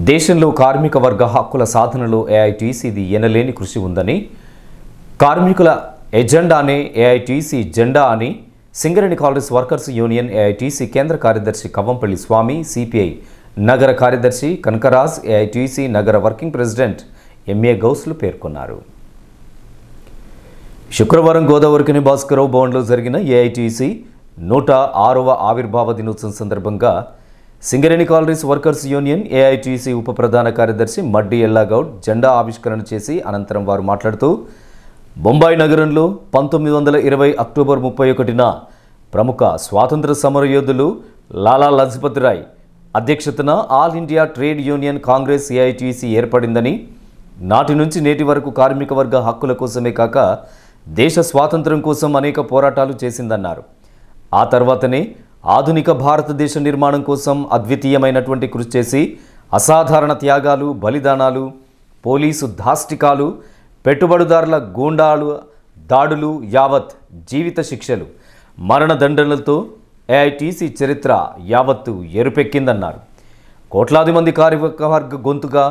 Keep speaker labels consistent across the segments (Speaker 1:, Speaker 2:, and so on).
Speaker 1: దేశంలో కార్మిక వర్గ హక్కుల సాధనలో ఏఐటీసీది ఎనలేని కృషి ఉందని, కార్మికుల ఎజెండానే ఏఐటీసీ జెండా అని Singareni collieries workers union AITC కేంద్ర కార్యదర్శి కవ్వంపల్లి స్వామి, సిపిఐ నగర కార్యదర్శి కనకరాజ్, ఏఐటీసీ నగర వర్కింగ్ ప్రెసిడెంట్ ఎంఏ గౌస్లు పేర్కొన్నారు. శుక్రవారం గోదావరికని భాస్కరరావు భవన్లో జరిగిన ఏఐటీసీ 106వ ఆవిర్భావ దినోత్సవం సందర్భంగా Singareni collieries workers union AITC ఉప ప్రధాన కార్యదర్శి మడ్డి ఎల్లాగౌడ్ జెండా ఆవిష్కరణ చేసి అనంతరం వారు మాట్లాడుతూ, బొంబాయి నగరంలో 1920 అక్టోబర్ 31న ప్రముఖ స్వాతంత్ర సమరయోధులు లాలా లజపత్ రాయ్ అధ్యక్షతన all India trade union Congress AITC ఏర్పడిందని, నాటి నుంచి నేటి వరకు కార్మిక వర్గ హక్కుల కోసమే కాక దేశ స్వాతంత్ర్యం కోసం అనేక పోరాటాలు చేసిందన్నారు. ఆ తర్వాతనే ఆధునిక భారతదేశ నిర్మాణం కోసం అద్వితీయమైనటువంటి కృషి చేసి అసాధారణ త్యాగాలు, బలిదానాలు, పోలీసు దాష్టికాలు, పెట్టుబడిదారుల గూండాలు దాడులు, యావత్ జీవిత శిక్షలు, మరణదండనలతో ఏఐటీసీ చరిత్ర యావత్తు ఎరుపెక్కిందన్నారు. కోట్లాది మంది కార్మికవర్గ గొంతుగా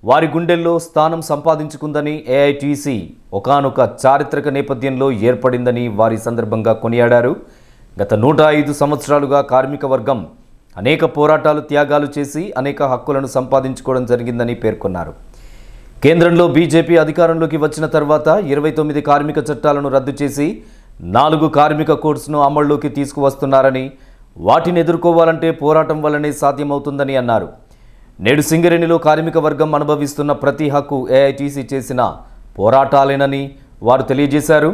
Speaker 1: వారి గుండెల్లో స్థానం సంపాదించుకుందని, ఏఐటీసీ ఒకానొక చారిత్రక నేపథ్యంలో ఏర్పడిందని వారి సందర్భంగా కొనియాడారు. గత 105 సంవత్సరాలుగా కార్మిక వర్గం అనేక పోరాటాలు, త్యాగాలు చేసి అనేక హక్కులను సంపాదించుకోవడం జరిగిందని పేర్కొన్నారు. కేంద్రంలో బీజేపీ అధికారంలోకి వచ్చిన తర్వాత 29 కార్మిక చట్టాలను రద్దు చేసి 4 కార్మిక కోడ్స్ను అమల్లోకి తీసుకువస్తున్నారని, వాటిని ఎదుర్కోవాలంటే పోరాటం వల్లనే సాధ్యమవుతుందని అన్నారు. నేడు సింగరేణిలో కార్మిక వర్గం అనుభవిస్తున్న ప్రతి హక్కు ఏఐటీసీ చేసిన పోరాటాలేనని వారు తెలియజేశారు.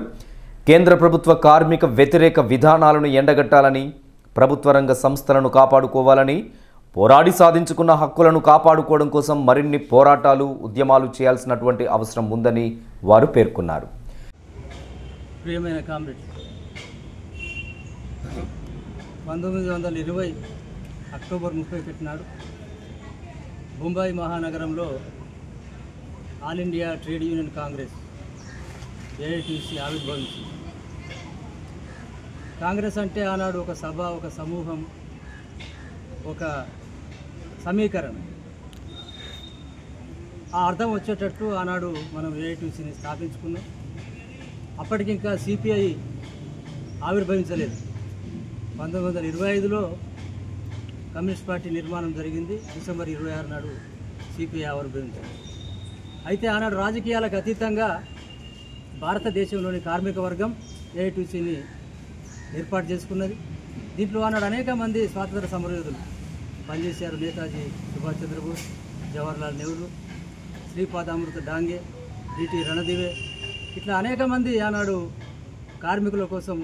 Speaker 1: కేంద్ర ప్రభుత్వ కార్మిక వ్యతిరేక విధానాలను ఎండగట్టాలని, ప్రభుత్వ రంగ సంస్థలను కాపాడుకోవాలని, పోరాడి సాధించుకున్న హక్కులను కాపాడుకోవడం కోసం మరిన్ని పోరాటాలు, ఉద్యమాలు చేయాల్సినటువంటి అవసరం ఉందని వారు పేర్కొన్నారు.
Speaker 2: ప్రియమైన కామ్రేడ్, 1920 అక్టోబర్ 31 నాడు బొంబాయి మహానగరంలో all India trade union Congress AITC ఆవిర్భవించింది. కాంగ్రెస్ అంటే ఆనాడు ఒక సభ, ఒక సమూహం, ఒక సమీకరణ. ఆ అర్థం వచ్చేటట్టు ఆనాడు మనం ఏఐటీసీని స్థాపించుకున్నాం. అప్పటికి ఇంకా సిపిఐ ఆవిర్భవించలేదు. 1925లో కమ్యూనిస్ట్ పార్టీ నిర్మాణం జరిగింది. డిసెంబర్ 26 నాడు సిపిఐ ఆవిర్భవించింది. అయితే ఆనాడు రాజకీయాలకు అతీతంగా భారతదేశంలోని కార్మిక వర్గం ఏఐటీసీని ఏర్పాటు చేసుకున్నది. దీంట్లో ఆనాడు అనేక మంది స్వాతంత్ర సమరయోధులు పనిచేశారు. నేతాజీ సుభాష్ చంద్రబోస్, జవహర్లాల్ నెహ్రూ, శ్రీపాదామృత డాంగే, డిటి రణదివే, ఇట్లా అనేక మంది ఆనాడు కార్మికుల కోసం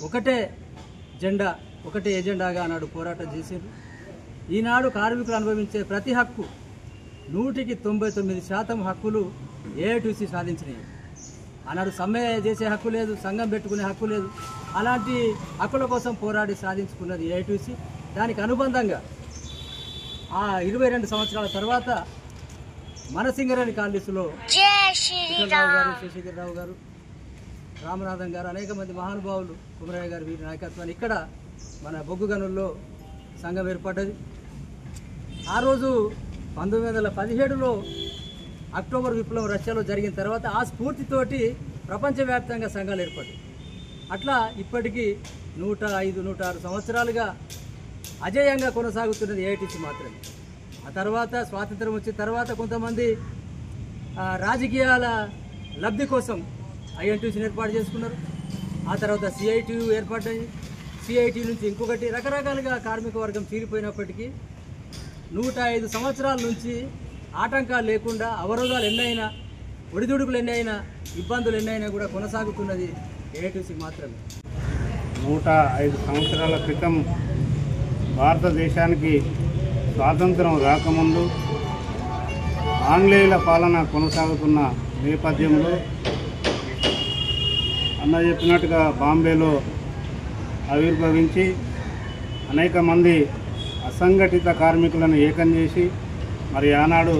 Speaker 2: ఒకటే జెండా, ఒకటే ఎజెండాగా ఆనాడు పోరాటం చేశారు. ఈనాడు కార్మికులు అనుభవించే ప్రతి హక్కు 199% హక్కులు ఏఐటీసీ సాధించినాయి. ఆనాడు సమ్మె చేసే హక్కు లేదు, సంఘం పెట్టుకునే హక్కు లేదు. అలాంటి హక్కుల కోసం పోరాడి సాధించుకున్నది ఏఐటీసీ. దానికి అనుబంధంగా ఆ 22 సంవత్సరాల తర్వాత మన సింగరేణి కాలనీస్లో రావు గారు, శశిధర్రావు గారు, రామనాథన్ గారు, అనేక మంది మహానుభావులు, కుమరయ్య గారు, వీరి నాయకత్వాన్ని ఇక్కడ మన బొగ్గు గనుల్లో సంఘం ఏర్పడ్డది. ఆ రోజు 1917లో అక్టోబర్ విప్లవం రష్యాలో జరిగిన తర్వాత ఆ స్ఫూర్తితోటి ప్రపంచవ్యాప్తంగా సంఘాలు ఏర్పడ్డాయి. అట్లా ఇప్పటికీ 105, 106 సంవత్సరాలుగా అజేయంగా కొనసాగుతున్నది ఏఐటీసీ మాత్రమే. ఆ తర్వాత స్వాతంత్రం వచ్చిన తర్వాత కొంతమంది రాజకీయాల లబ్ధి కోసం ఐఎన్టీసీని ఏర్పాటు చేసుకున్నారు. ఆ తర్వాత సిఐటియు ఏర్పడ్డాయి. సిఐటి నుంచి ఇంకొకటి, రకరకాలుగా కార్మిక వర్గం చీలిపోయినప్పటికీ 105 సంవత్సరాల నుంచి ఆటంకాలు లేకుండా, అవరోధాలు ఎన్నైనా, ఒడిదుడుకులు ఎన్నైనా, ఇబ్బందులు ఎన్నైనా కూడా కొనసాగుతున్నది ఏఐటీసీ మాత్రమే.
Speaker 3: 105 సంవత్సరాల క్రితం భారతదేశానికి స్వాతంత్రం రాకముందు ఆంగ్లేయుల పాలన కొనసాగుతున్న నేపథ్యంలో అన్న చెప్పినట్టుగా బాంబేలో ఆవిర్భవించి అనేక మంది అసంఘటిత కార్మికులను ఏకం చేసి, మరి ఆనాడు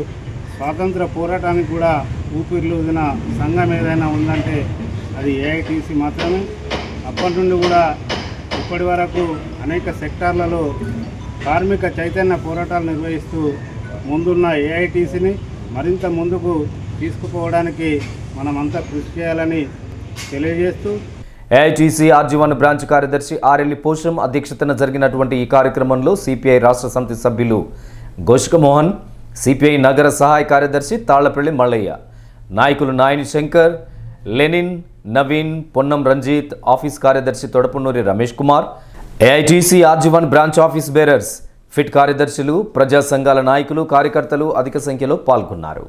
Speaker 3: స్వాతంత్ర పోరాటానికి కూడా ఊపిరిలూదిన సంఘం ఏదైనా ఉందంటే అది ఏఐటీసీ మాత్రమే. అప్పటి నుండి కూడా ఇప్పటి వరకు అనేక సెక్టార్లలో కార్మిక చైతన్య పోరాటాలు నిర్వహిస్తూ ముందున్న ఏఐటీసీని మరింత ముందుకు తీసుకుపోవడానికి మనమంతా కృషి చేయాలని తెలియజేస్తూ
Speaker 1: ఏఐటీసీ ఆర్జీవన్ బ్రాంచ్ కార్యదర్శి ఆర్ఎల్లి పోషం అధ్యక్షతన జరిగినటువంటి ఈ కార్యక్రమంలో సిపిఐ రాష్ట్ర సమితి సభ్యులు గోష్క మోహన్, సిపిఐ నగర సహాయ కార్యదర్శి తాళ్లపల్లి మల్లయ్య, నాయకులు నాయని శంకర్, లెనిన్, నవీన్, పొన్నం రంజిత్, ఆఫీస్ కార్యదర్శి తొడపున్నూరి రమేష్ కుమార్, ఏఐటీసీ ఆర్జీవన్ బ్రాంచ్ ఆఫీస్ బేరర్స్, ఫిట్ కార్యదర్శులు, ప్రజా సంఘాల నాయకులు, కార్యకర్తలు అధిక సంఖ్యలో పాల్గొన్నారు.